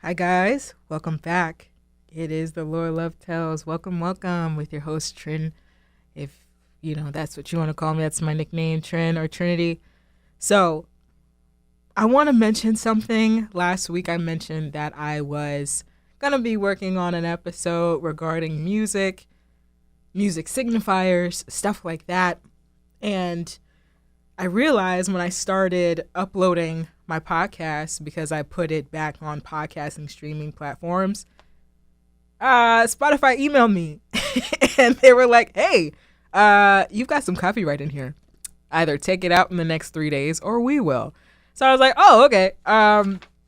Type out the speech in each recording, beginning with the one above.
Hi guys, welcome back. It is the Lore Love Tells. Welcome with your host Trin. If that's what you want to call me, that's my nickname, Trin or Trinity. So I want to mention something. Last week I mentioned that I was gonna be working on an episode regarding music signifiers, stuff like that. And I realized when I started uploading my podcast, because I put it back on podcasting streaming platforms, Spotify emailed me and they were like, hey, you've got some copyright in here. Either take it out in the next 3 days or we will. So I was like, oh, okay.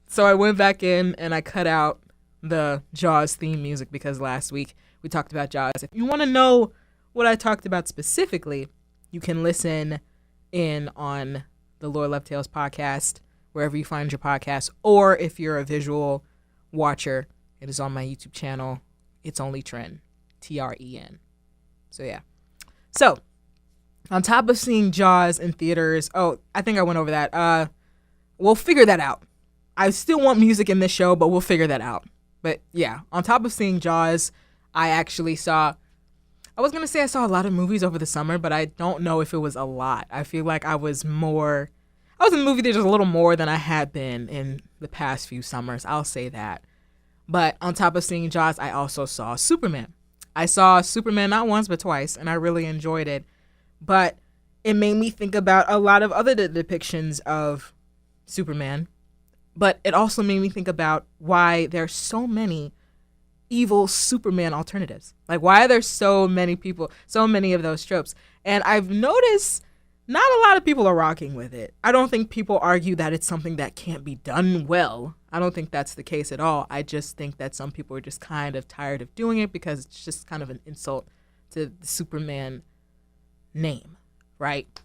So I went back in and I cut out the Jaws theme music because last week we talked about Jaws. If you want to know what I talked about specifically, you can listen in on the Lore Love Tales podcast, wherever you find your podcast, or if you're a visual watcher, it is on my YouTube channel. It's only Tren, Tren. So yeah. So on top of seeing Jaws in theaters, I think I went over that. We'll figure that out. I still want music in this show, but we'll figure that out. But yeah, on top of seeing Jaws, I actually saw, I was going to say I saw a lot of movies over the summer, but I don't know if it was a lot. I feel like I was in the movie theaters a little more than I had been in the past few summers. I'll say that. But on top of seeing Jaws, I also saw Superman. I saw Superman not once, but twice, and I really enjoyed it. But it made me think about a lot of other depictions of Superman. But it also made me think about why there's so many evil Superman alternatives. Like, why are there so many people, so many of those tropes? And I've noticed not a lot of people are rocking with it. I don't think people argue that it's something that can't be done well. I don't think that's the case at all. I just think that some people are just kind of tired of doing it because it's just kind of an insult to the Superman name, right?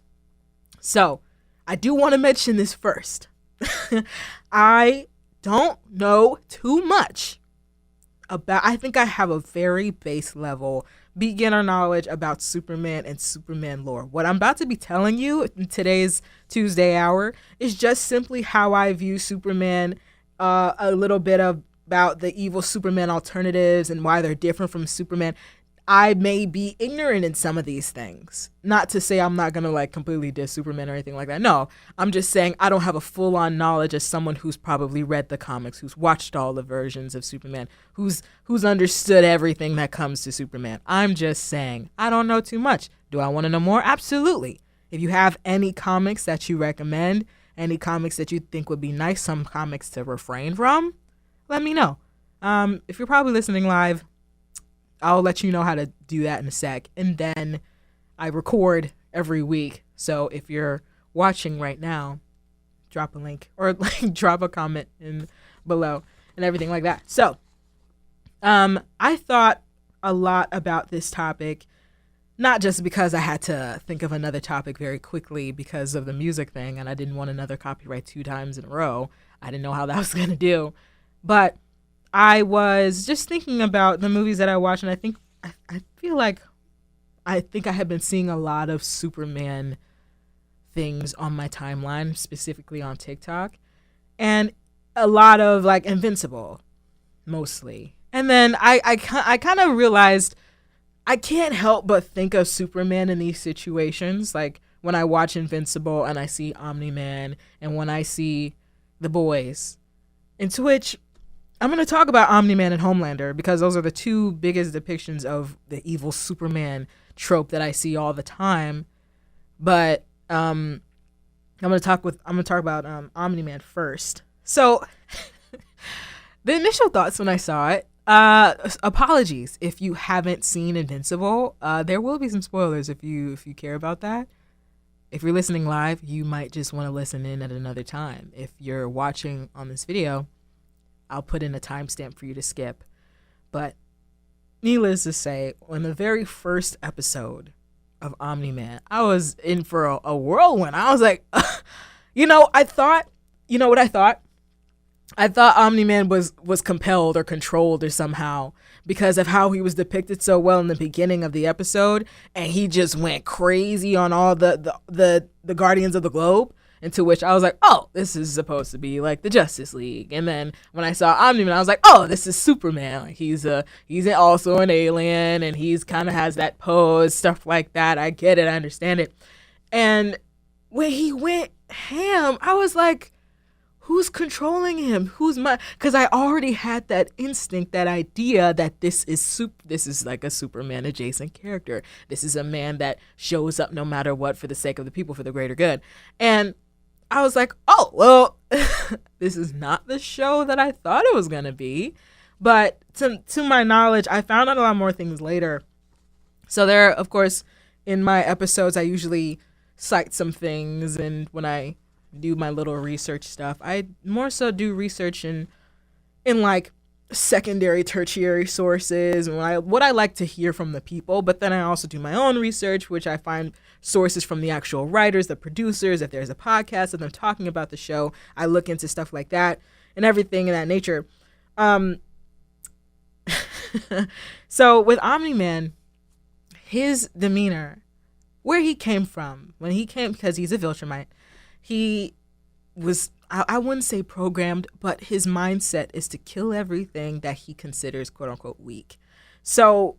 So I do want to mention this first. I don't know too much about, I think I have a very base level beginner knowledge about Superman and Superman lore. What I'm about to be telling you in today's Tuesday hour is just simply how I view Superman, a little bit about the evil Superman alternatives and why they're different from Superman. I may be ignorant in some of these things. Not to say I'm not going to completely diss Superman or anything like that. No, I'm just saying I don't have a full-on knowledge as someone who's probably read the comics, who's watched all the versions of Superman, who's understood everything that comes to Superman. I'm just saying I don't know too much. Do I want to know more? Absolutely. If you have any comics that you recommend, any comics that you think would be nice, some comics to refrain from, let me know. If you're probably listening live, I'll let you know how to do that in a sec. And then I record every week. So if you're watching right now, drop a link or drop a comment in below and everything like that. So I thought a lot about this topic, not just because I had to think of another topic very quickly because of the music thing and I didn't want another copyright 2 times in a row. I didn't know how that was going to do. But I was just thinking about the movies that I watched, and I feel like I had been seeing a lot of Superman things on my timeline, specifically on TikTok, and a lot of Invincible, mostly. And then I kind of realized I can't help but think of Superman in these situations, like when I watch Invincible and I see Omni-Man, and when I see The Boys, into which I'm going to talk about Omni-Man and Homelander because those are the 2 biggest depictions of the evil Superman trope that I see all the time. But I'm going to talk about Omni-Man first. So the initial thoughts when I saw it, apologies if you haven't seen Invincible. There will be some spoilers if you care about that. If you're listening live, you might just want to listen in at another time. If you're watching on this video, I'll put in a timestamp for you to skip. But needless to say, on the very first episode of Omni-Man, I was in for a whirlwind. I was like, I thought Omni-Man was compelled or controlled or somehow because of how he was depicted so well in the beginning of the episode, and he just went crazy on all the Guardians of the Globe. into which I was like, oh, this is supposed to be like the Justice League. And then when I saw Omni-Man, I was like, oh, this is Superman. Like he's also an alien, and he's kind of has that pose, stuff like that. I get it, I understand it. And when he went ham, I was like, who's controlling him? Because I already had that instinct, that idea that this is like a Superman adjacent character. This is a man that shows up no matter what for the sake of the people, for the greater good. And I was like, oh, well, this is not the show that I thought it was going to be. But to my knowledge, I found out a lot more things later. So there, of course, in my episodes, I usually cite some things, and when I do my little research stuff, I more so do research in like secondary, tertiary sources, and what I like to hear from the people. But then I also do my own research, which I find sources from the actual writers, the producers. If there's a podcast of them talking about the show, I look into stuff like that and everything in that nature. So with Omni-Man, his demeanor, where he came from, when he came, because he's a Viltrumite, he was, I wouldn't say programmed, but his mindset is to kill everything that he considers quote unquote weak. So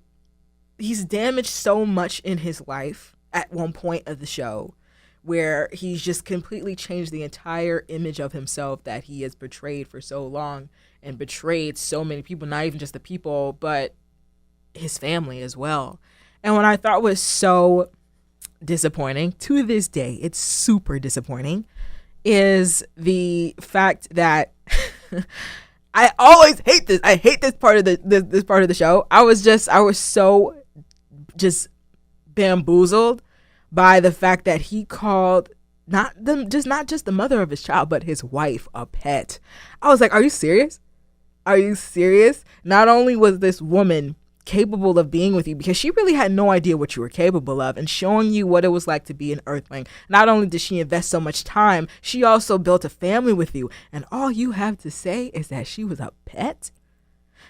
he's damaged so much in his life at one point of the show where he's just completely changed the entire image of himself that he has portrayed for so long, and betrayed so many people, not even just the people, but his family as well. And what I thought was so disappointing, to this day it's super disappointing, is the fact that I always hate this. I hate this part of this part of the show. I was so just bamboozled by the fact that he called not just the mother of his child, but his wife a pet. I was like, are you serious? Are you serious? Not only was this woman capable of being with you, because she really had no idea what you were capable of, and showing you what it was like to be an Earthling. Not only did she invest so much time, she also built a family with you, and all you have to say is that she was a pet.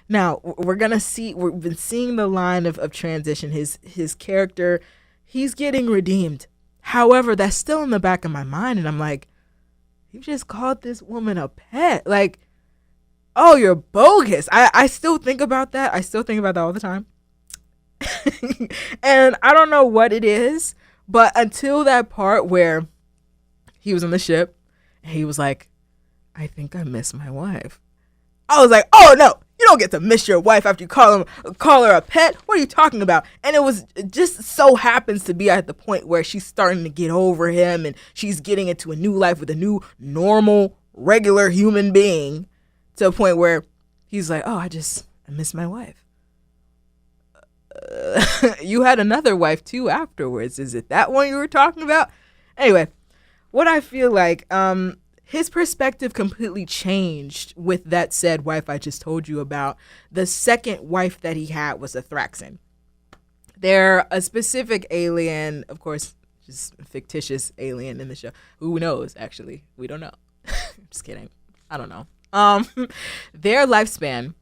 Now we've been seeing the line of transition. His character, he's getting redeemed. However, that's still in the back of my mind, and I'm like, you just called this woman a pet. Like, oh, you're bogus. I still think about that. I still think about that all the time. And I don't know what it is, but until that part where he was on the ship and he was like, I think I miss my wife, I was like, oh no, you don't get to miss your wife after you call her a pet. What are you talking about? And it just so happens to be at the point where she's starting to get over him, and she's getting into a new life with a new normal, regular human being, to a point where he's like, oh, I miss my wife. You had another wife too afterwards. Is it that one you were talking about? Anyway, what I feel like, his perspective completely changed with that said wife I just told you about. The second wife that he had was a Thraxan. They're a specific alien, of course, just a fictitious alien in the show. Who knows, actually? We don't know. Just kidding. I don't know. Their lifespan,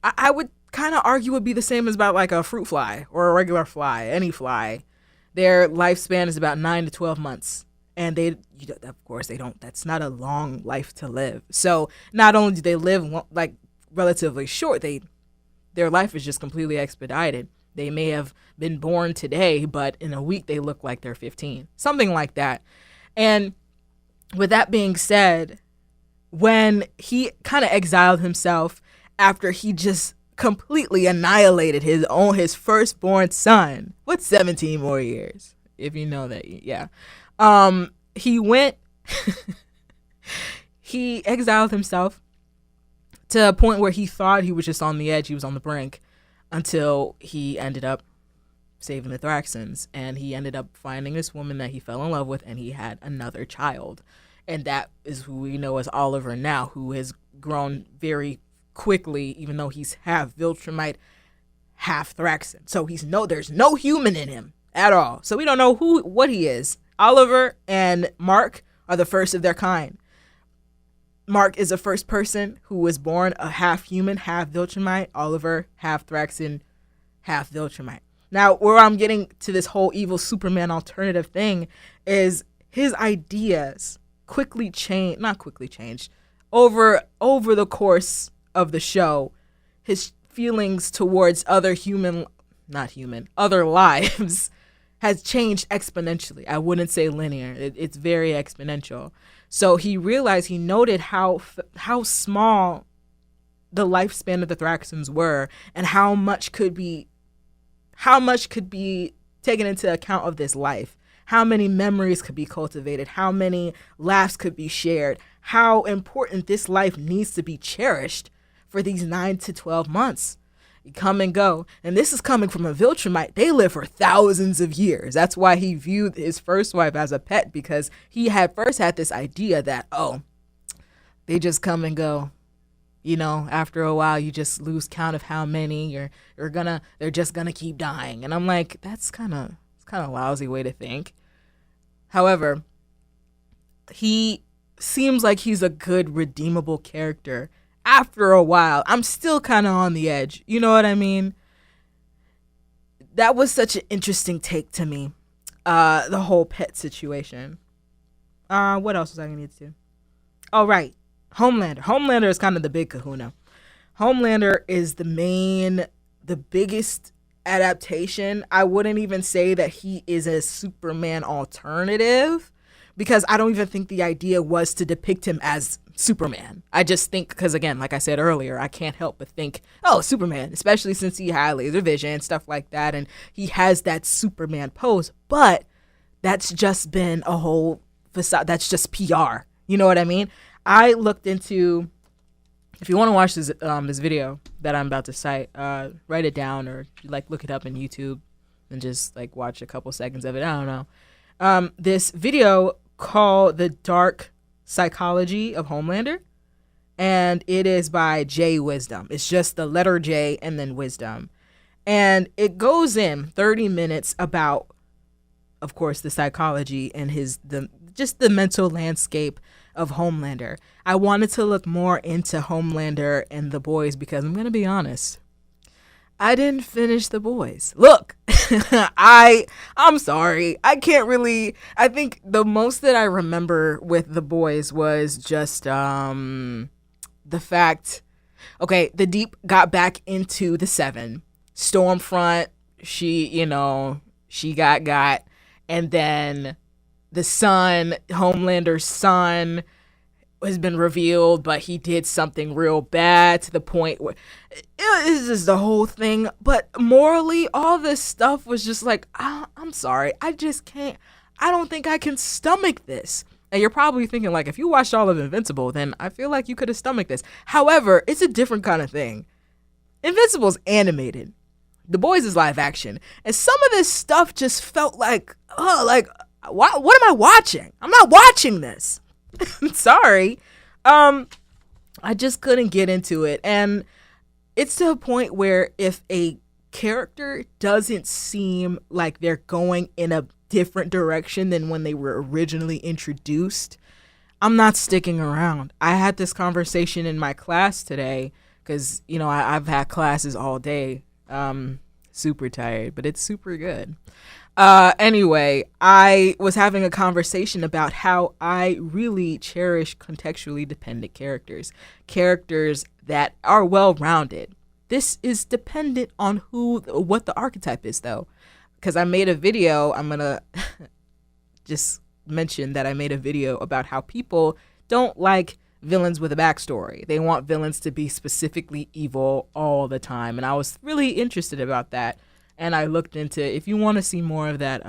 I would kind of argue would be the same as about like a fruit fly or a regular fly, any fly. Their lifespan is about 9 to 12 months. And of course, that's not a long life to live. So not only do they live like relatively short, their life is just completely expedited. They may have been born today, but in a week they look like they're 15, something like that. And with that being said, when he kind of exiled himself after he just completely annihilated his firstborn son, what's 17 more years, if you know that, yeah. He went, he exiled himself to a point where he thought he was just on the edge, he was on the brink, until he ended up saving the Thraxans, and he ended up finding this woman that he fell in love with, and he had another child. And that is who we know as Oliver now, who has grown very quickly, even though he's half Viltrumite, half Thraxan. So there's no human in him at all. So we don't know what he is. Oliver and Mark are the first of their kind. Mark is the first person who was born a half human, half Viltrumite. Oliver, half Thraxan, half Viltrumite. Now, where I'm getting to this whole evil Superman alternative thing is his ideas, not quickly changed, over the course of the show, his feelings towards other lives has changed exponentially. I wouldn't say linear. It's very exponential. So he noted how small the lifespan of the Thraxans were, and how much could be taken into account of this life. How many memories could be cultivated, how many laughs could be shared, how important this life needs to be cherished for these 9 to 12 months. You come and go. And this is coming from a Viltrumite. They live for thousands of years. That's why he viewed his first wife as a pet, because he had first had this idea that, oh, they just come and go. You know, after a while, you just lose count of how many they're just gonna keep dying. And I'm like, it's kind of a lousy way to think. However, he seems like he's a good, redeemable character. After a while, I'm still kind of on the edge. You know what I mean? That was such an interesting take to me. The whole pet situation. What else was I going to need to do? Oh, right. Homelander. Homelander is kind of the big kahuna. Homelander is the biggest adaptation. I wouldn't even say that he is a Superman alternative, because I don't even think the idea was to depict him as Superman. I just think, because again, like I said earlier, I can't help but think, oh, Superman, especially since he had laser vision and stuff like that, and he has that Superman pose. But that's just been a whole facade. That's just PR. You know what I mean? I looked into, if you want to watch this video that I'm about to cite, write it down, or like look it up in YouTube and just like watch a couple seconds of it. I don't know. This video called The Dark Psychology of Homelander, and it is by J Wisdom. It's just the letter J and then Wisdom. And it goes in 30 minutes about, of course, the psychology and the mental landscape of Homelander. I wanted to look more into Homelander and The Boys because I'm going to be honest, I didn't finish The Boys. Look, I'm sorry. I think the most that I remember with The Boys was just the fact, okay, the Deep got back into the Seven. Stormfront, she got, and then the son, Homelander's son, has been revealed, but he did something real bad to the point where it is just the whole thing. But morally, all this stuff was just like, I'm sorry, I don't think I can stomach this. And you're probably thinking, like, if you watched all of Invincible, then I feel like you could have stomached this. However, it's a different kind of thing. Invincible's animated. The Boys is live action. And some of this stuff just felt like, what am I watching? I'm not watching this. Sorry. I just couldn't get into it. And it's to a point where if a character doesn't seem like they're going in a different direction than when they were originally introduced, I'm not sticking around. I had this conversation in my class today because, I've had classes all day. Super tired, but it's super good. Anyway, I was having a conversation about how I really cherish contextually dependent characters that are well-rounded. This is dependent on what the archetype is, though, because I made a video. I'm gonna just mention that I made a video about how people don't like villains with a backstory. They want villains to be specifically evil all the time, and I was really interested about that. And I looked into, if you want to see more of that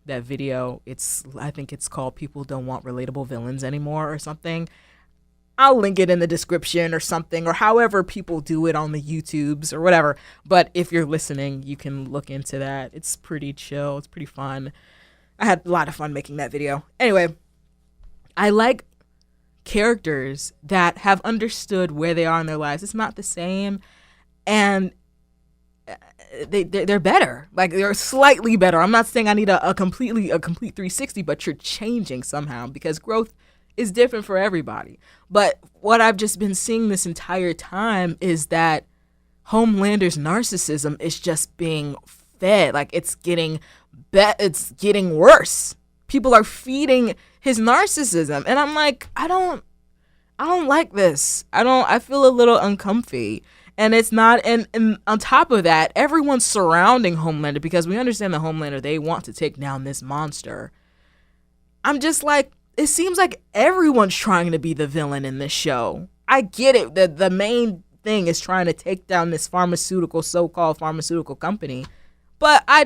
that video, I think it's called People Don't Want Relatable Villains Anymore or something. I'll link it in the description or something, or however people do it on the YouTubes or whatever. But if you're listening, you can look into that. It's pretty chill. It's pretty fun. I had a lot of fun making that video. Anyway, I like characters that have understood where they are in their lives. It's not the same, and they're better. Like, they're slightly better. I'm not saying I need a complete 360, but you're changing somehow, because growth is different for everybody. But what I've just been seeing this entire time is that Homelander's narcissism is just being fed. Like, it's getting worse. people are feeding his narcissism. And I'm like, I don't like this. I feel a little uncomfy. And it's not, and on top of that, everyone's surrounding Homelander because we understand the Homelander, they want to take down this monster. I'm just like, it seems like everyone's trying to be the villain in this show. I get it. The main thing is trying to take down this so-called pharmaceutical company. But I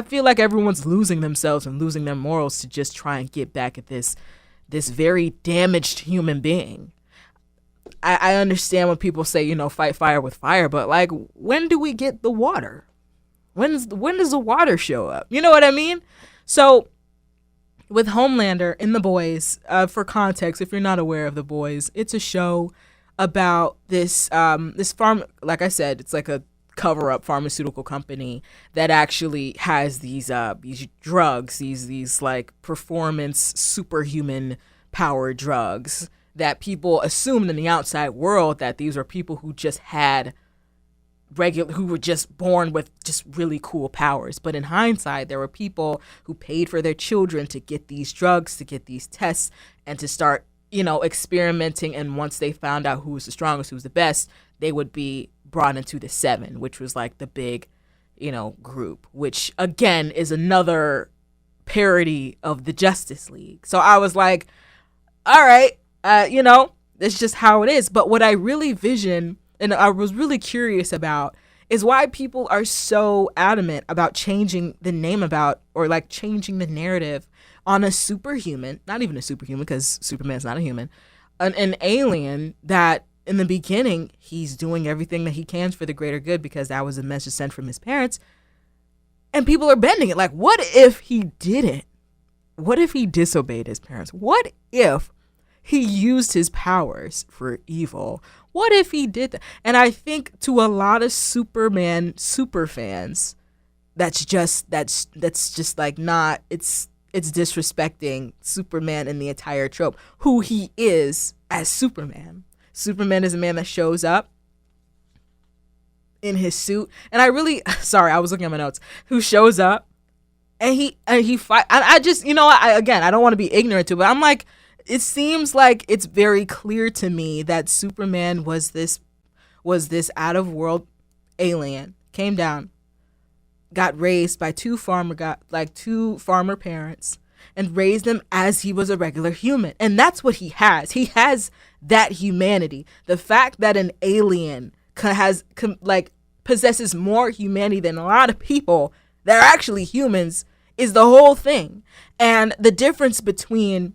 feel like everyone's losing themselves and losing their morals to just try and get back at this very damaged human being. I understand when people say, fight fire with fire, but like, when do we get the water? When does the water show up? You know what I mean? So with Homelander in The Boys, for context, if you're not aware of The Boys, it's a show about this like I said, it's like a cover-up pharmaceutical company that actually has these drugs, these like performance superhuman power drugs that people assumed in the outside world that these were people who just had who were just born with just really cool powers. But in hindsight, there were people who paid for their children to get these drugs, to get these tests, and to start, experimenting. And once they found out who was the strongest, who was the best, they would be brought into the Seven, which was like the big, group, which again is another parody of the Justice League. So I was like, all right, that's just how it is. But what I really vision, and I was really curious about, is why people are so adamant about changing the name or like changing the narrative on a superhuman, not even a superhuman because Superman's not a human, an alien that in the beginning, he's doing everything that he can for the greater good because that was a message sent from his parents. And people are bending it. Like, what if he didn't? What if he disobeyed his parents? What if he used his powers for evil? What if he did that? And I think to a lot of Superman super fans, that's just like not, it's disrespecting Superman and the entire trope, who he is as Superman. Superman is a man that shows up in his suit. And I was looking at my notes, who shows up and he fight. I just, I don't want to be ignorant to it, but I'm like, it seems like it's very clear to me that Superman was this out of world alien, came down, got raised by two farmer parents, and raised them as he was a regular human. And that's what he has. He has that humanity. The fact that an alien possesses more humanity than a lot of people that are actually humans is the whole thing. And the difference between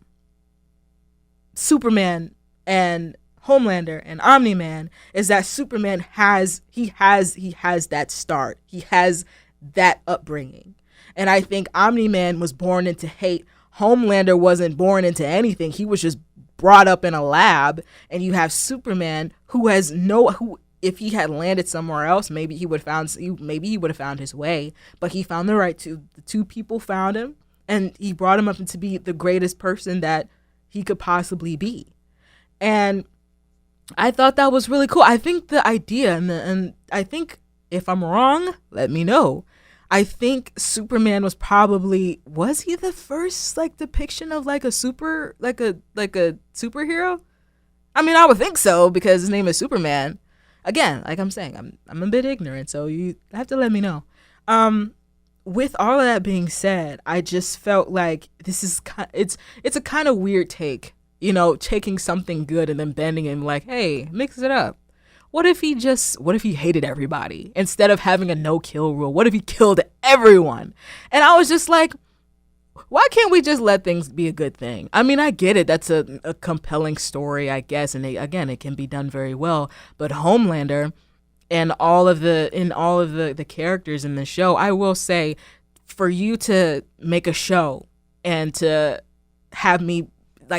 Superman and Homelander and Omni-Man is that Superman has that start. He has that upbringing. And I think Omni-Man was born into hate. Homelander wasn't born into anything. He was just brought up in a lab. And you have Superman who if he had landed somewhere else, maybe he would have found his way. But he found the two people found him, and he brought him up to be the greatest person that he could possibly be. And I thought that was really cool. I think the idea, and I think if I'm wrong, let me know. I think Superman was he the first depiction of a superhero? I mean, I would think so because his name is Superman. Again, like I'm saying, I'm a bit ignorant, so you have to let me know. With all of that being said, I just felt like this is it's a kind of weird take, taking something good and then bending it and like, hey, mix it up. What if he hated everybody instead of having a no-kill rule? What if he killed everyone? And I was just like, why can't we just let things be a good thing? I mean, I get it. That's a compelling story, I guess. And it can be done very well. But Homelander and all of the characters in the show, I will say, for you to make a show and to have me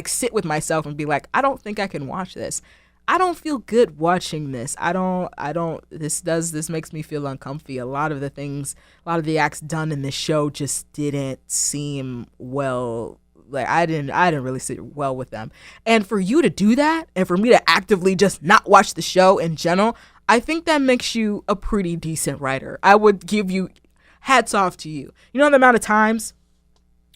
sit with myself and be like, I don't think I can watch this. I don't feel good watching this. This makes me feel uncomfy. A lot of the acts done in this show just didn't seem well. I didn't really sit well with them. And for you to do that, and for me to actively just not watch the show in general, I think that makes you a pretty decent writer. I would give you hats off to you. You know the amount of times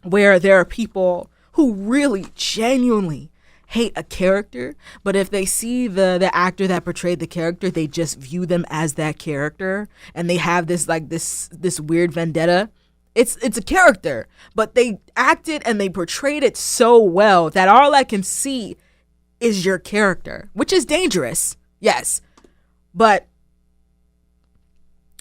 where there are people who really genuinely hate a character, but if they see the actor that portrayed the character, they just view them as that character, and they have this like this weird vendetta. It's a character, but they acted and they portrayed it so well that all I can see is your character, which is dangerous. Yes. But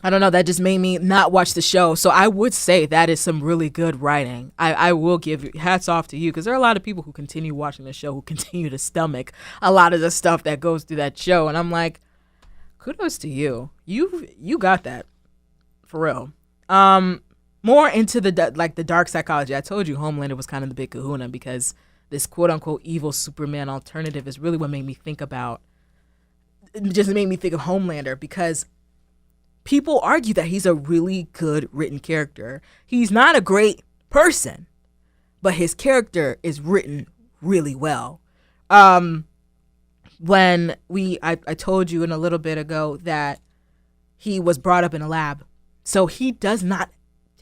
I don't know, that just made me not watch the show. So I would say that is some really good writing. I will give you hats off to you, because there are a lot of people who continue watching the show who continue to stomach a lot of the stuff that goes through that show. And I'm like, kudos to you. You got that. For real. More into the dark psychology. I told you Homelander was kind of the big kahuna, because this quote unquote evil Superman alternative is really what made me think about, just made me think of Homelander, because people argue that he's a really good written character. He's not a great person, but his character is written really well. When I told you in a little bit ago that he was brought up in a lab. So he does not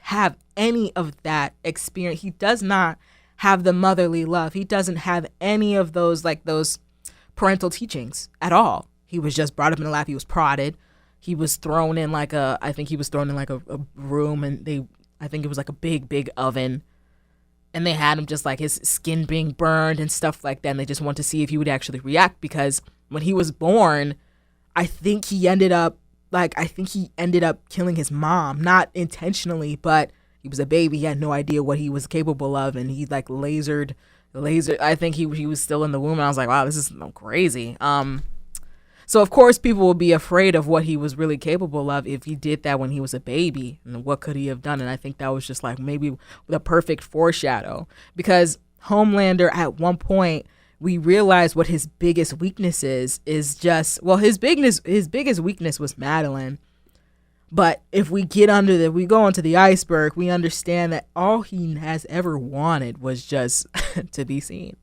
have any of that experience. He does not have the motherly love. He doesn't have any of those parental teachings at all. He was just brought up in a lab. He was prodded. He was thrown in a room, and I think it was like a big oven, and they had him just like his skin being burned and stuff like that. And they just wanted to see if he would actually react, because when he was born, I think he ended up killing his mom, not intentionally, but he was a baby. He had no idea what he was capable of, and he like lasered. I think he was still in the womb, and I was like, wow, this is crazy. So of course people will be afraid of what he was really capable of if he did that when he was a baby, and what could he have done? And I think that was just like maybe the perfect foreshadow, because Homelander at one point, we realized what his biggest weakness is just, well, his biggest weakness was Madeline. But if we we go into the iceberg, we understand that all he has ever wanted was just to be seen.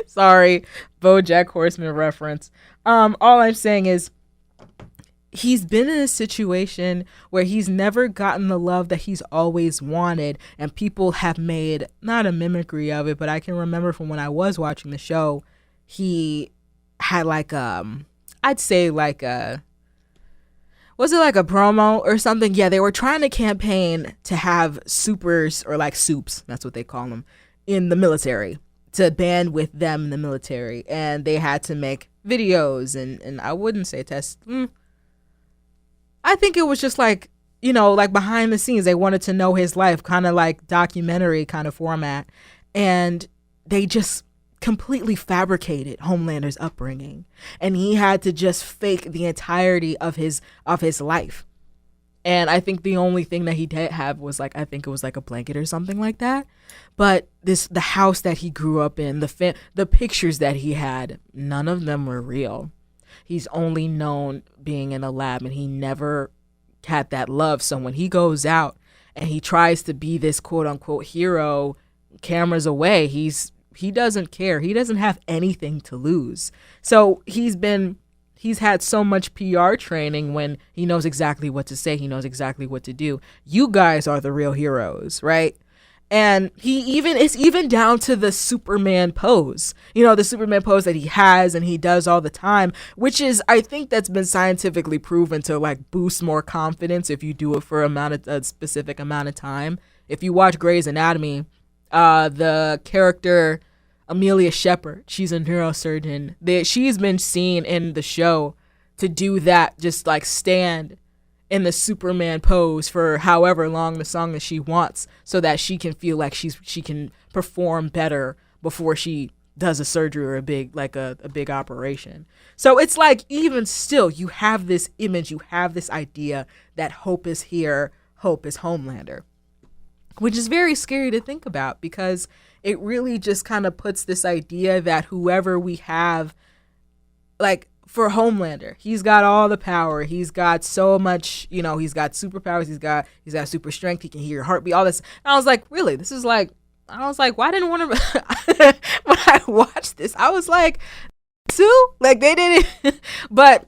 Sorry, BoJack Horseman reference. All I'm saying is he's been in a situation where he's never gotten the love that he's always wanted, and people have made not a mimicry of it, but I can remember from when I was watching the show, he had I'd say was it like a promo or something? Yeah, they were trying to campaign to have supers, or like soups, that's what they call them, in the military, to band with them in the military. And they had to make videos and I wouldn't say test. I think it was just like behind the scenes. They wanted to know his life, kind of like documentary kind of format. And they just completely fabricated Homelander's upbringing, and he had to just fake the entirety of his life. And I think the only thing that he did have was I think it was like a blanket or something like that. But the house that he grew up in, the pictures that he had, none of them were real. He's only known being in a lab, and he never had that love. So when he goes out and he tries to be this quote unquote hero, cameras away, he doesn't care. He doesn't have anything to lose. So he's had so much PR training when he knows exactly what to say. He knows exactly what to do. You guys are the real heroes, right? And it's even down to the Superman pose, the Superman pose that he has and he does all the time, which is, I think that's been scientifically proven to boost more confidence if you do it for a specific amount of time. If you watch Grey's Anatomy, the character Amelia Shepard, she's a neurosurgeon. She's been seen in the show to do that, just stand in the Superman pose for however long the song that she wants, so that she can feel like she can perform better before she does a surgery or a big operation. So it's even still, you have this image, you have this idea that hope is here, hope is Homelander, which is very scary to think about, because it really just kind of puts this idea that whoever we have, for Homelander, he's got all the power. He's got so much, he's got superpowers. He's got super strength. He can hear your heartbeat, all this. And I was like, really? This is why didn't want to, when I watched this, I was like, Sue? They didn't, but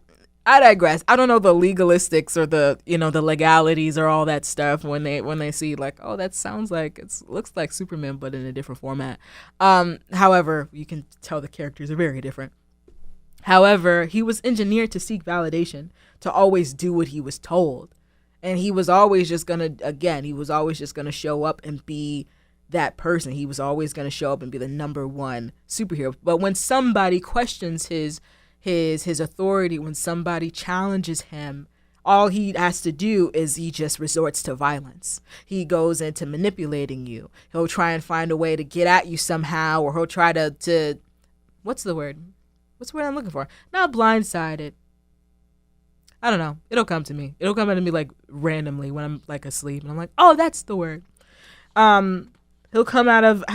I digress. I don't know the legalistics or the the legalities or all that stuff when they see like, oh, that sounds like looks like Superman but in a different format. However, you can tell the characters are very different. However, he was engineered to seek validation, to always do what he was told, and he was always just gonna show up and be that person. He was always gonna show up and be the number one superhero. But when somebody questions his authority, when somebody challenges him, all he has to do is he just resorts to violence. He goes into manipulating you. He'll try and find a way to get at you somehow, or he'll try to what's the word I'm looking for? Not blindsided. I don't know. It'll come to me like randomly when I'm like asleep, and I'm like, oh, that's the word. He'll come out of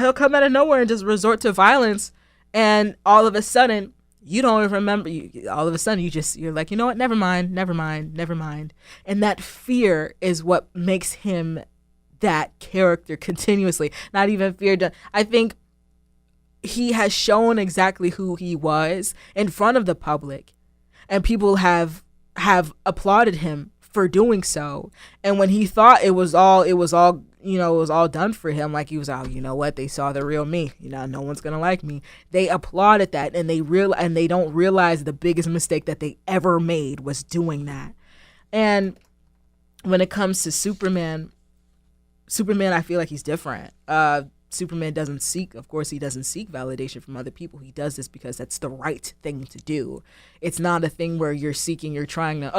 nowhere and just resort to violence, and all of a sudden you don't even remember. All of a sudden you're like, you know what? Never mind. And that fear is what makes him that character continuously. Not even fear. I think he has shown exactly who he was in front of the public, and people have applauded him for doing so. And when he thought it was all done for him, like he was out, you know what, they saw the real me, no one's gonna like me, they applauded that, and they don't realize the biggest mistake that they ever made was doing that. And when it comes to Superman, I feel like he's different. Superman doesn't seek validation from other people. He does this because that's the right thing to do. It's not a thing where you're trying to,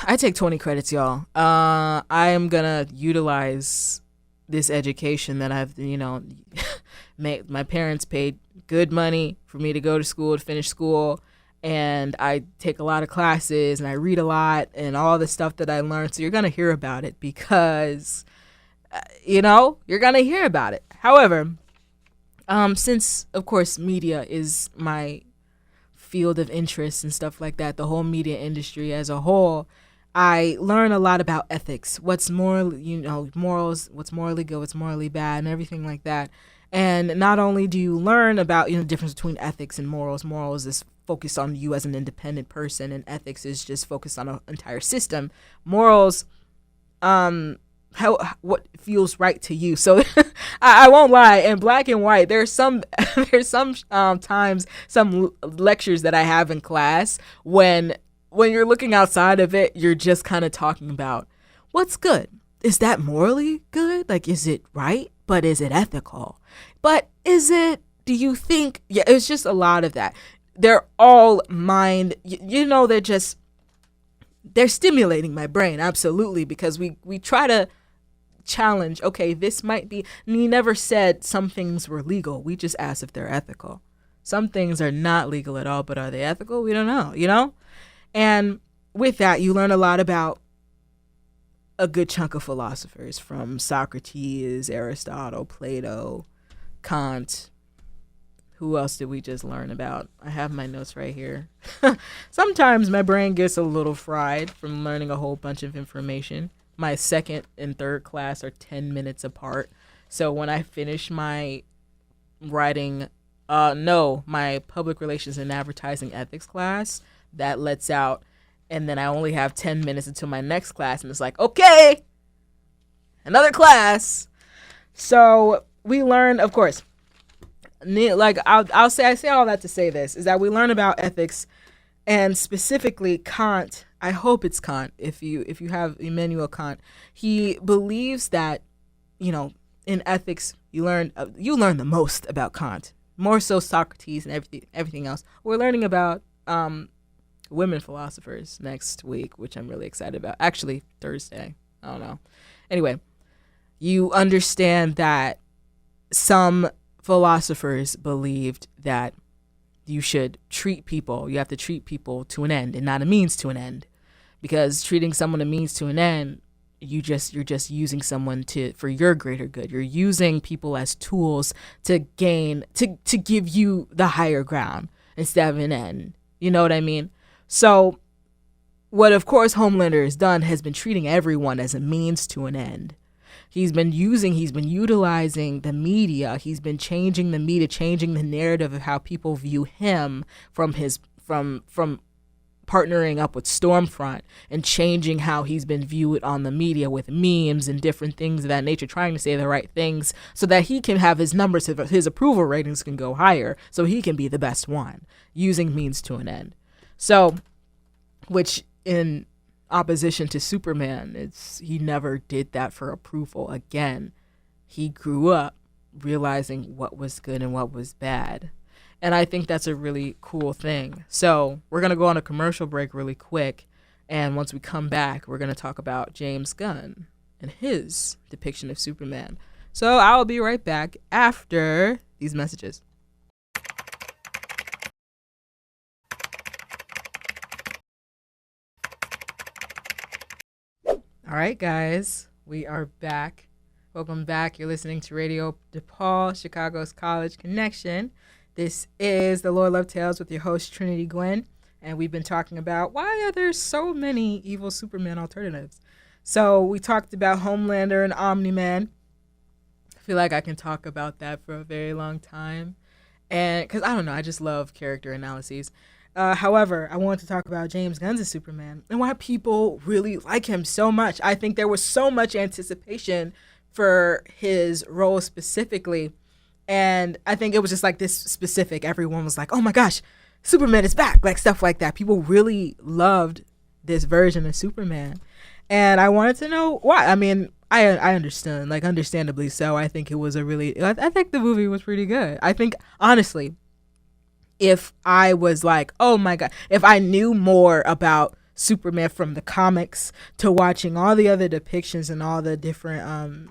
I take 20 credits, y'all. I am gonna utilize this education that I've, my parents paid good money for me to go to school, to finish school, and I take a lot of classes and I read a lot and all the stuff that I learned. So you're gonna hear about it because, you're gonna hear about it. However, since of course media is my field of interest and stuff like that, the whole media industry as a whole, I learn a lot about ethics, what's morals, what's morally good, what's morally bad, and everything like that. And not only do you learn about the difference between ethics and morals. Morals is focused on you as an independent person, and ethics is just focused on an entire system. Morals, what feels right to you. So I won't lie, in black and white, there's some times, some lectures that I have in class when you're looking outside of it, you're just kind of talking about what's good. Is that morally good? Like, is it right? But is it ethical? But do you think, it's just a lot of that. They're all mind, they're stimulating my brain. Absolutely. Because we try to challenge, okay, this might be, and he never said some things were legal. We just asked if they're ethical. Some things are not legal at all, but are they ethical? We don't know, And with that, you learn a lot about a good chunk of philosophers, from Socrates, Aristotle, Plato, Kant. Who else did we just learn about? I have my notes right here. Sometimes my brain gets a little fried from learning a whole bunch of information. My second and third class are 10 minutes apart. So when I finish my my public relations and advertising ethics class, that lets out, and then I only have 10 minutes until my next class, and it's like, okay, another class. So we learn, of course, like I say all that to say this, is that we learn about ethics, and specifically Kant. I hope it's Kant. If you have Immanuel Kant, he believes that, in ethics you learn the most about Kant, more so Socrates and everything else. We're learning about women philosophers next week, which I'm really excited about. Actually, Thursday. I don't know. Anyway, you understand that some philosophers believed that you have to treat people to an end and not a means to an end. Because treating someone a means to an end, you're just using someone for your greater good. You're using people as tools to give you the higher ground instead of an end. You know what I mean? So what, of course, Homelander has done has been treating everyone as a means to an end. He's been utilizing the media. He's been changing the media, changing the narrative of how people view him from from partnering up with Stormfront and changing how he's been viewed on the media with memes and different things of that nature, trying to say the right things so that he can have his numbers, his approval ratings can go higher so he can be the best one, using means to an end. So, which in opposition to Superman, he never did that for approval. Again, he grew up realizing what was good and what was bad. And I think that's a really cool thing. So we're going to go on a commercial break really quick. And once we come back, we're going to talk about James Gunn and his depiction of Superman. So I'll be right back after these messages. All right, guys, we are back. Welcome back. You're listening to Radio DePaul, Chicago's College Connection. This is the Lord Love Tales with your host, Trinity Gwen, and we've been talking about why are there so many evil Superman alternatives. So we talked about Homelander and Omni-Man. I feel like I can talk about that for a very long time, and because I don't know, I just love character analyses. However, I want to talk about James Gunn's Superman and why people really like him so much. I think there was so much anticipation for his role specifically. And I think it was just like this specific. Everyone was like, oh my gosh, Superman is back. Like stuff like that. People really loved this version of Superman. And I wanted to know why. I mean, I understand, like understandably so. I think it was I think the movie was pretty good. I think, honestly, if I was like, oh my God, if I knew more about Superman from the comics to watching all the other depictions and all the different,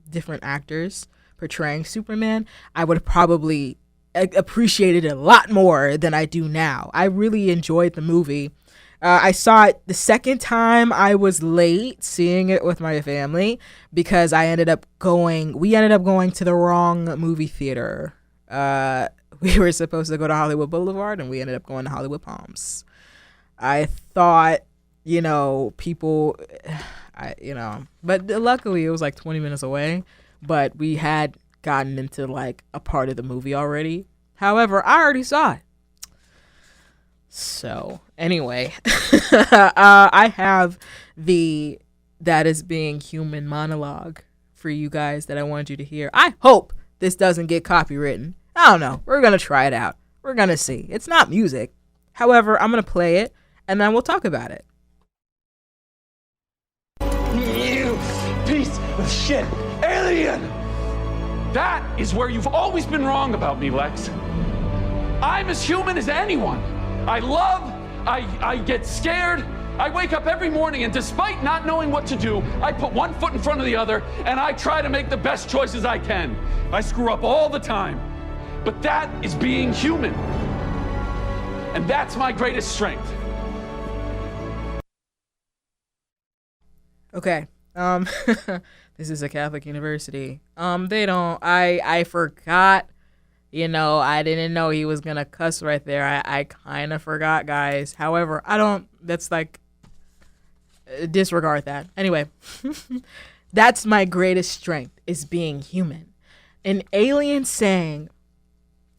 different actors portraying Superman, I would probably appreciate it a lot more than I do now. I really enjoyed the movie. I saw it the second time. I was late seeing it with my family because we ended up going to the wrong movie theater. We were supposed to go to Hollywood Boulevard and we ended up going to Hollywood Palms. I thought, but luckily it was like 20 minutes away. But we had gotten into like a part of the movie already. However, I already saw it. So anyway, I have the That Is Being Human monologue for you guys that I wanted you to hear. I hope this doesn't get copywritten. I don't know. We're going to try it out. We're going to see. It's not music. However, I'm going to play it and then we'll talk about it. You piece of shit. Alien! That is where you've always been wrong about me, Lex. I'm as human as anyone. I love, I get scared. I wake up every morning and despite not knowing what to do, I put one foot in front of the other and I try to make the best choices I can. I screw up all the time. But that is being human. And that's my greatest strength. Okay. This is a Catholic university. I forgot, I didn't know he was gonna cuss right there. I kind of forgot, guys. However, that's like, disregard that. Anyway, that's my greatest strength, is being human. An alien saying,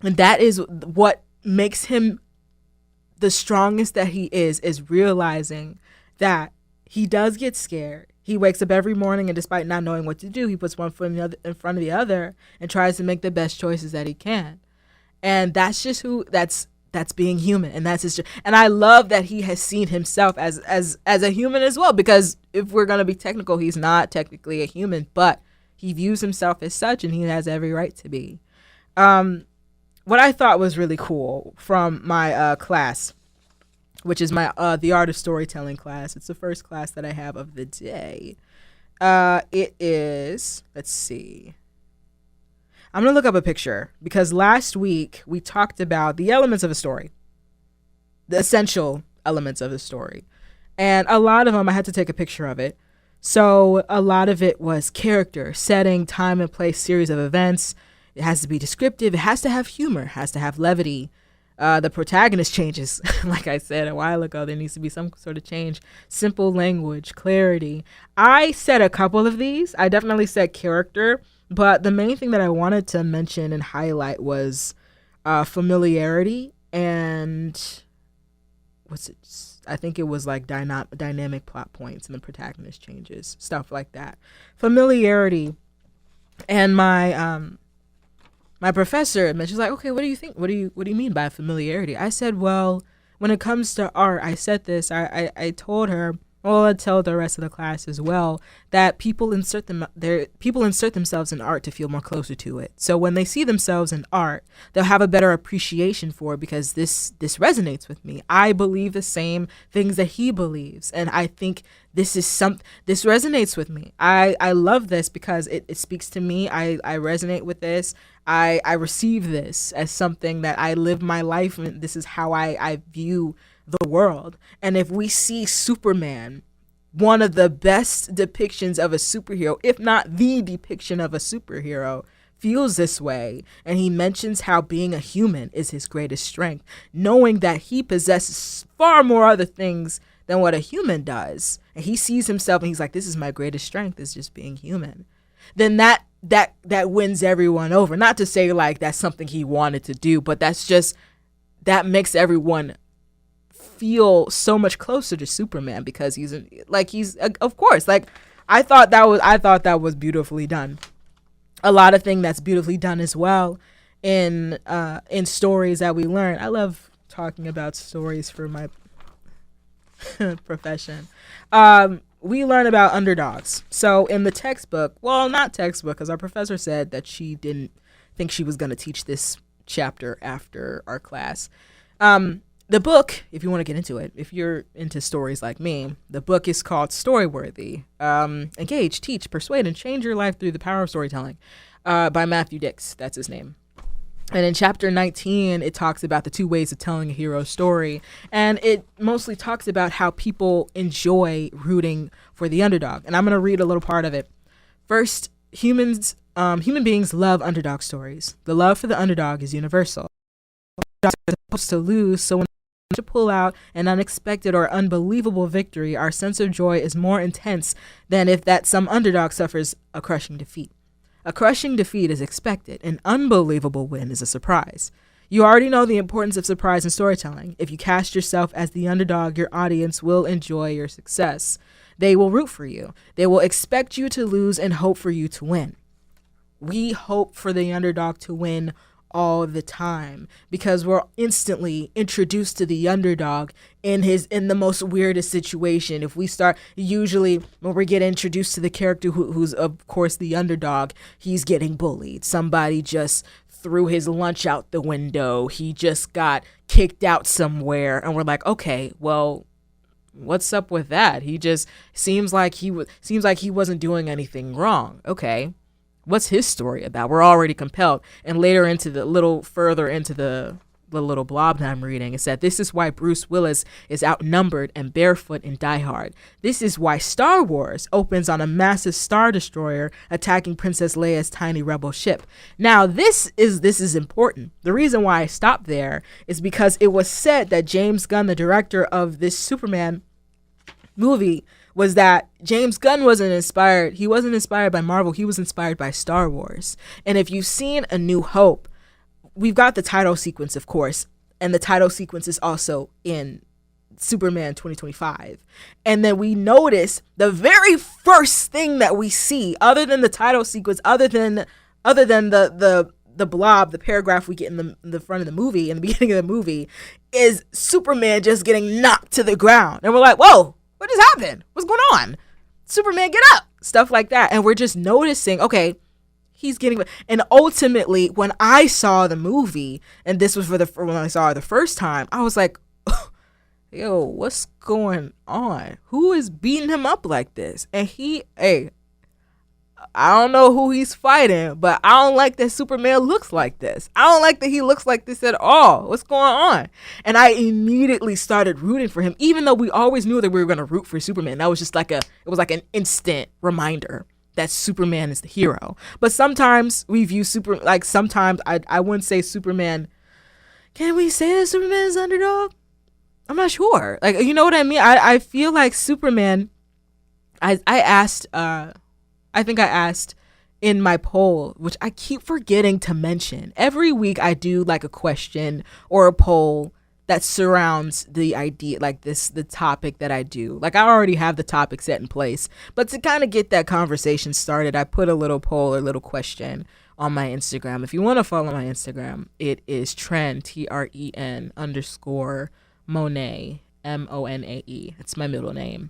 and that is what makes him the strongest that he is realizing that he does get scared. He wakes up every morning and despite not knowing what to do, he puts one foot in front of the other and tries to make the best choices that he can. And that's just that's being human. And that's his, and I love that he has seen himself as a human as well, because if we're going to be technical, he's not technically a human, but he views himself as such and he has every right to be. What I thought was really cool from my class, which is my the art of storytelling class. It's the first class that I have of the day. It is, let's see. I'm going to look up a picture because last week we talked about the elements of a story, the essential elements of a story. And a lot of them, I had to take a picture of it. So a lot of it was character, setting, time and place, series of events. It has to be descriptive. It has to have humor, it has to have levity. The protagonist changes. Like I said a while ago, there needs to be some sort of change. Simple language, clarity. I said a couple of these. I definitely said character, but the main thing that I wanted to mention and highlight was familiarity and what's it? I think it was like dynamic plot points and the protagonist changes, stuff like that. Familiarity. And my professor mentioned, she's like, okay, what do you think? What do you mean by familiarity? I said, well, when it comes to art, I said this. I told her, well, I tell the rest of the class as well, that people insert themselves in art to feel more closer to it. So when they see themselves in art, they'll have a better appreciation for it, because this resonates with me. I believe the same things that he believes, and I think this resonates with me. I love this because it speaks to me. I resonate with this. I receive this as something that I live my life, and this is how I view the world. And if we see Superman, one of the best depictions of a superhero, if not the depiction of a superhero, feels this way, and he mentions how being a human is his greatest strength, knowing that he possesses far more other things than what a human does, and he sees himself and he's like, this is my greatest strength, is just being human, then that wins everyone over. Not to say like that's something he wanted to do, but that makes everyone feel so much closer to Superman, because he's of course, like I thought that was beautifully done. A lot of thing that's beautifully done as well in stories that we learn. I love talking about stories for my profession. We learn about underdogs. So in the textbook, well, not textbook, because our professor said that she didn't think she was going to teach this chapter after our class. The book, if you want to get into it, if you're into stories like me, the book is called Storyworthy. Engage, teach, persuade, and change your life through the power of storytelling, by Matthew Dix. That's his name. And in chapter 19, it talks about the 2 ways of telling a hero story. And it mostly talks about how people enjoy rooting for the underdog. And I'm going to read a little part of it. First, human beings love underdog stories. The love for the underdog is universal. Underdogs are supposed to lose, so when to pull out an unexpected or unbelievable victory, our sense of joy is more intense than if that some underdog suffers a crushing defeat. A crushing defeat is expected. An unbelievable win is a surprise. You already know the importance of surprise in storytelling. If you cast yourself as the underdog, your audience will enjoy your success. They will root for you. They will expect you to lose and hope for you to win. We hope for the underdog to win all the time, because we're instantly introduced to the underdog in the most weirdest situation. If we start, usually when we get introduced to the character who's of course the underdog, he's getting bullied. Somebody just threw his lunch out the window. He just got kicked out somewhere, and we're like, okay, well, what's up with that? He just seems like he wasn't doing anything wrong. Okay. What's his story about? We're already compelled. And later further into the little blob that I'm reading, it said, this is why Bruce Willis is outnumbered and barefoot in Die Hard. This is why Star Wars opens on a massive Star Destroyer attacking Princess Leia's tiny rebel ship. Now, this is important. The reason why I stopped there is because it was said that James Gunn, the director of this Superman movie, was that James Gunn wasn't inspired by Marvel. He was inspired by Star Wars. And if you've seen A New Hope, we've got the title sequence, of course, and the title sequence is also in Superman 2025. And then we notice the very first thing that we see, other than the title sequence, other than the blob, the paragraph we get in the front of the movie, in the beginning of the movie, is Superman just getting knocked to the ground. And we're like, whoa, what just happened? What's going on? Superman, get up! Stuff like that. And we're just noticing, okay, he's getting... And ultimately, when I saw the movie, and this was when I saw it the first time, I was like, yo, what's going on? Who is beating him up like this? And I don't know who he's fighting, but I don't like that Superman looks like this. I don't like that he looks like this at all. What's going on? And I immediately started rooting for him, even though we always knew that we were going to root for Superman. That was just it was like an instant reminder that Superman is the hero. But sometimes we view sometimes I wouldn't say Superman. Can we say that Superman is underdog? I'm not sure. Like, you know what I mean? I feel like Superman, I think I asked in my poll, which I keep forgetting to mention. Every week I do like a question or a poll that surrounds the idea, like the topic that I do. Like I already have the topic set in place, but to kind of get that conversation started, I put a little poll or little question on my Instagram. If you want to follow my Instagram, it is Tren, TREN _ Monae, MONAE. It's my middle name.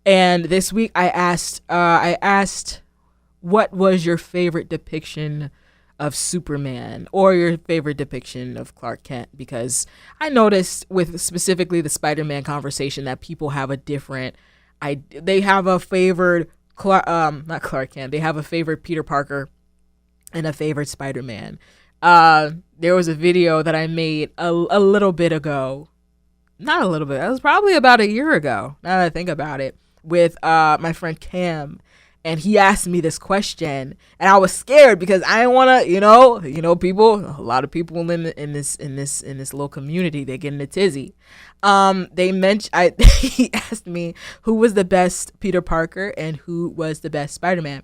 And this week I asked, what was your favorite depiction of Superman or your favorite depiction of Clark Kent? Because I noticed with specifically the Spider-Man conversation that people have a different, they have a favorite not Clark Kent, they have a favorite Peter Parker and a favorite Spider-Man. There was a video that I made a little bit ago, not a little bit, it was probably about a year ago now that I think about it, with my friend Cam. And he asked me this question, and I was scared because I didn't want to, people, a lot of people in this little community, they get in a tizzy. He asked me who was the best Peter Parker and who was the best Spider-Man.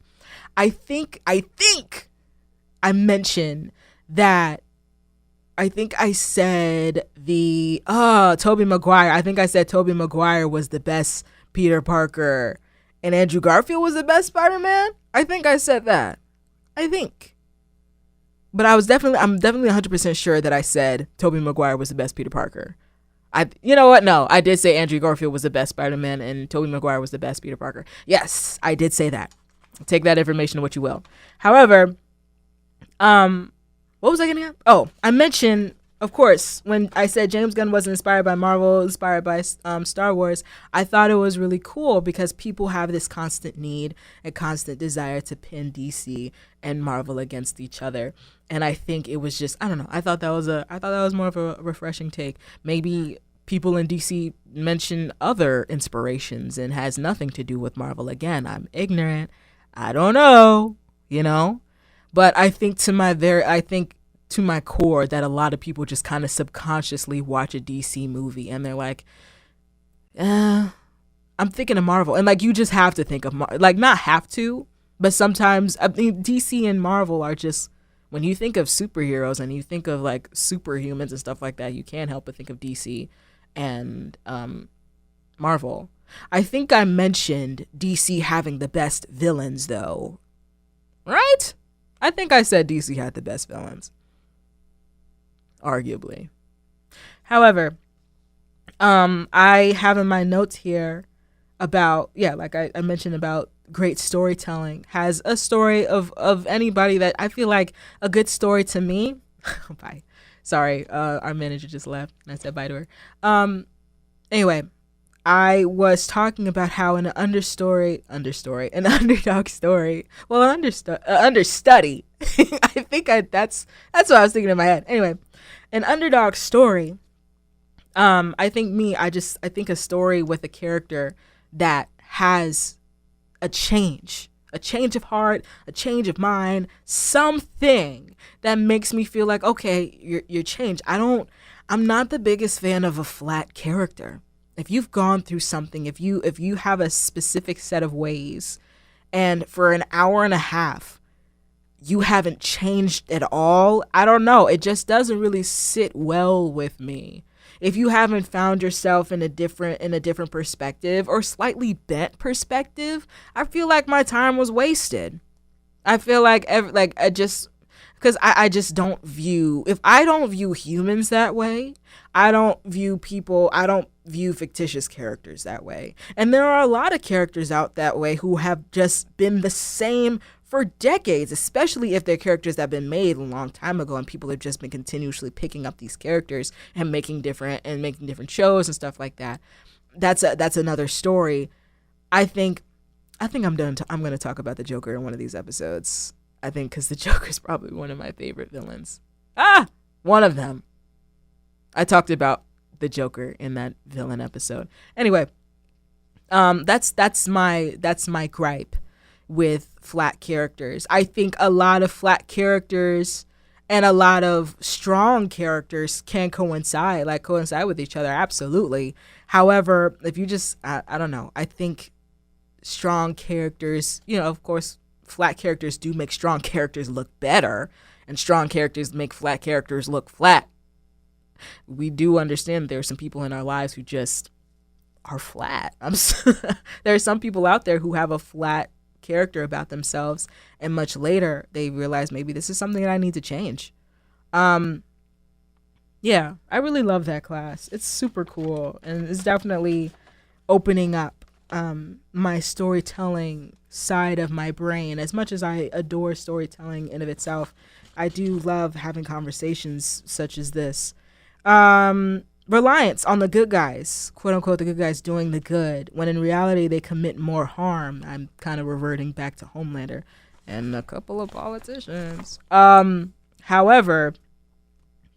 I think I mentioned that. I think I said Tobey Maguire. I think I said Tobey Maguire was the best Peter Parker and Andrew Garfield was the best Spider-Man. I think I said that. But I'm definitely 100% sure that I said Tobey Maguire was the best Peter Parker. You know what? No, I did say Andrew Garfield was the best Spider-Man and Tobey Maguire was the best Peter Parker. Yes, I did say that. Take that information to what you will. However, what was I getting at? Oh, I mentioned, of course, when I said James Gunn wasn't inspired by Marvel, inspired by Star Wars, I thought it was really cool because people have this constant need and constant desire to pin DC and Marvel against each other. And I think it was just, I don't know, I thought that was more of a refreshing take. Maybe people in DC mention other inspirations and has nothing to do with Marvel. Again, I'm ignorant. I don't know, But I think to my core that a lot of people just kind of subconsciously watch a DC movie and they're like, I'm thinking of Marvel. And like, you just have to think of not have to, but sometimes I mean, DC and Marvel are just, when you think of superheroes and you think of like superhumans and stuff like that, you can't help but think of DC and Marvel. I think I mentioned DC having the best villains though, right? I think I said DC had the best villains. Arguably. However, I have in my notes here about, like I mentioned about great storytelling. Has a story of anybody that I feel like a good story to me. Bye. Sorry, our manager just left and I said bye to her. Anyway, I was talking about how an underdog story, an understudy. I think that's what I was thinking in my head. Anyway, an underdog story. I think a story with a character that has a change of heart, a change of mind, something that makes me feel like, okay, you're changed. I'm not the biggest fan of a flat character. If you've gone through something, if you have a specific set of ways and for an hour and a half you haven't changed at all, I don't know, it just doesn't really sit well with me. If you haven't found yourself in a different perspective or slightly bent perspective, I feel like my time was wasted. I feel like I just don't view, if I don't view humans that way, I don't view fictitious characters that way. And there are a lot of characters out that way who have just been the same for decades, especially if they're characters that have been made a long time ago and people have just been continuously picking up these characters and making different shows and stuff like that. That's another story. I think I'm done. I'm going to talk about the Joker in one of these episodes. I think because the Joker is probably one of my favorite villains. One of them. I talked about the Joker in that villain episode. Anyway, that's my gripe with flat characters. I think a lot of flat characters and a lot of strong characters can coincide with each other. Absolutely. However, if you just, I don't know, I think strong characters, of course, flat characters do make strong characters look better and strong characters make flat characters look flat. we do understand that there are some people in our lives who just are flat. There are some people out there who have a flat character about themselves, and much later they realize maybe this is something that I need to change. Yeah, I really love that class. It's super cool, and it's definitely opening up my storytelling side of my brain. As much as I adore storytelling in of itself, I do love having conversations such as this. Reliance on the good guys, quote unquote, the good guys doing the good, when in reality they commit more harm. I'm kind of reverting back to Homelander and a couple of politicians. However,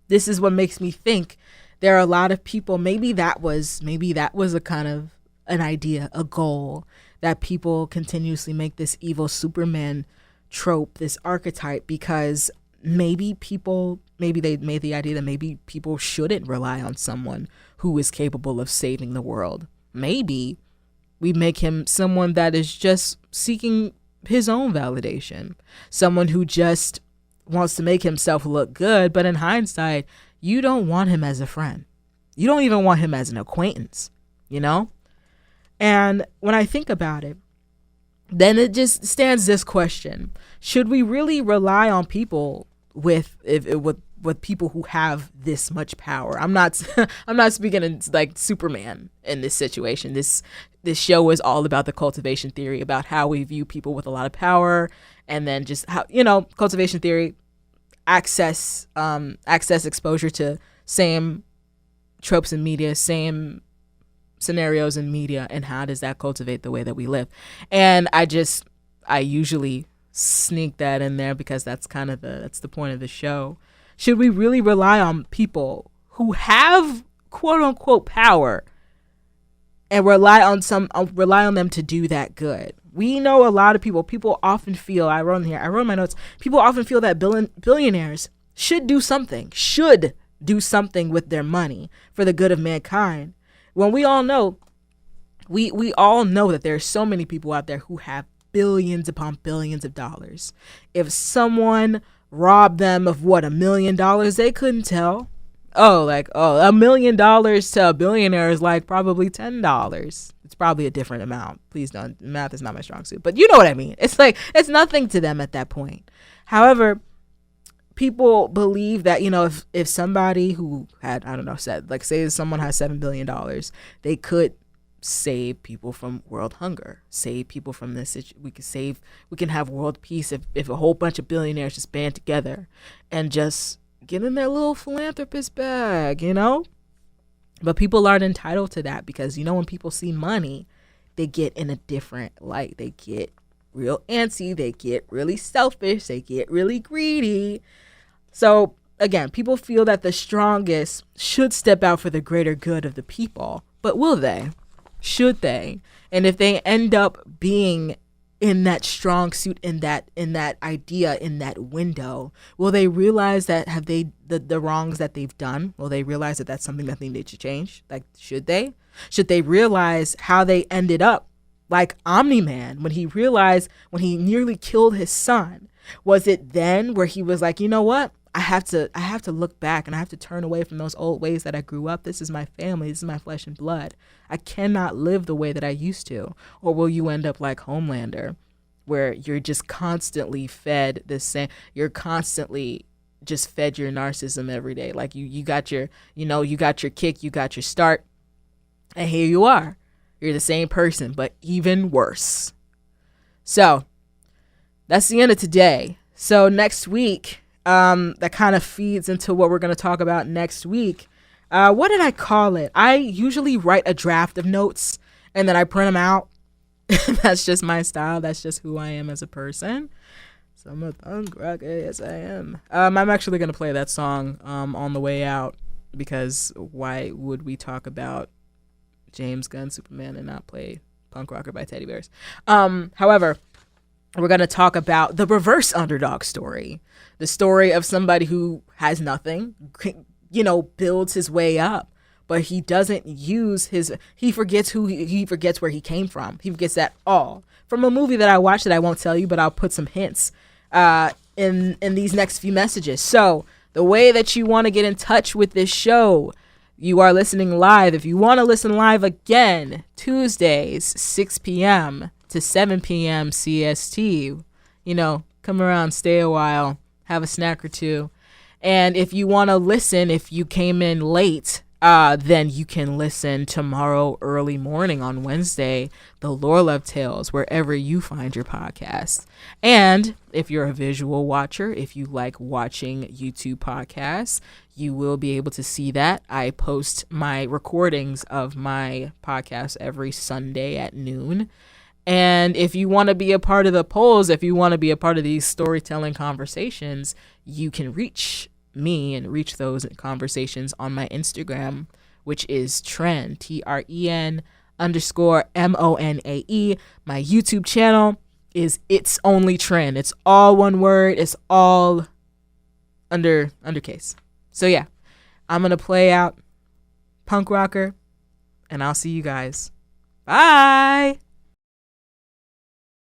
this is what makes me think there are a lot of people, maybe that was a kind of an idea, a goal, that people continuously make this evil Superman trope, this archetype, because maybe they made the idea that maybe people shouldn't rely on someone who is capable of saving the world. Maybe we make him someone that is just seeking his own validation, someone who just wants to make himself look good, but in hindsight, you don't want him as a friend. You don't even want him as an acquaintance, you know? And when I think about it, then it just stands this question: should we really rely on people with people who have this much power? I'm not speaking in like Superman in this situation. This show is all about the cultivation theory, about how we view people with a lot of power, and then just how, cultivation theory, access exposure to same tropes in media, same scenarios in media, and how does that cultivate the way that we live? And I usually sneak that in there because that's the point of the show. Should we really rely on people who have quote unquote power and rely on them to do that good? We know a lot of people often feel, I wrote in my notes, people often feel that billionaires should do something with their money for the good of mankind. When we all know that there are so many people out there who have billions upon billions of dollars. If someone robbed them of $1 million, they couldn't tell. $1 million to a billionaire is like probably $10. It's probably a different amount. Please don't. Math is not my strong suit, but you know what I mean. It's like, it's nothing to them at that point. However, people believe that, if somebody who had, say someone has $7 billion, they could save people from world hunger, save people from this. We can have world peace if a whole bunch of billionaires just band together and just get in their little philanthropist bag, But people aren't entitled to that because, when people see money, they get in a different light. They get real antsy. They get really selfish. They get really greedy. So again, people feel that the strongest should step out for the greater good of the people. But will they? Should they? And if they end up being in that strong suit, in that idea, in that window, will they realize that the wrongs that they've done? Will they realize that that's something that they need to change? Like, should they? Should they realize how they ended up like Omni-Man when he nearly killed his son? Was it then where he was like, you know what? I have to look back and I have to turn away from those old ways that I grew up. This is my family. This is my flesh and blood. I cannot live the way that I used to. Or will you end up like Homelander, where you're just constantly fed the same, you're constantly just fed your narcissism every day. Like you got your kick, you got your start, and here you are. You're the same person, but even worse. So that's the end of today. So next week, that kind of feeds into what we're going to talk about next week. What did I call it? I usually write a draft of notes and then I print them out. That's just my style. That's just who I am as a person. So I'm a punk rocker. Yes, I am. I'm actually going to play that song on the way out, because why would we talk about James Gunn Superman and not play Punk Rocker by Teddy Bears? However, we're going to talk about the reverse underdog story, the story of somebody who has nothing, builds his way up, but he doesn't use he forgets where he came from. He forgets that all from a movie that I watched that I won't tell you, but I'll put some hints in these next few messages. So The way that you want to get in touch with this show, you are listening live. If you want to listen live again, Tuesdays, 6 p.m. to 7 p.m. CST, come around, stay a while, have a snack or two. And if you want to listen, if you came in late, then you can listen tomorrow early morning on Wednesday, the Lore Love Tales, wherever you find your podcasts. And if you're a visual watcher, if you like watching YouTube podcasts, you will be able to see that. I post my recordings of my podcast every Sunday at noon. And if you want to be a part of the polls, if you want to be a part of these storytelling conversations, you can reach me and reach those conversations on my Instagram, which is Tren, TREN _MONAE. My YouTube channel is It's Only Tren. It's all one word. It's all undercase. So yeah, I'm going to play out Punk Rocker, and I'll see you guys. Bye.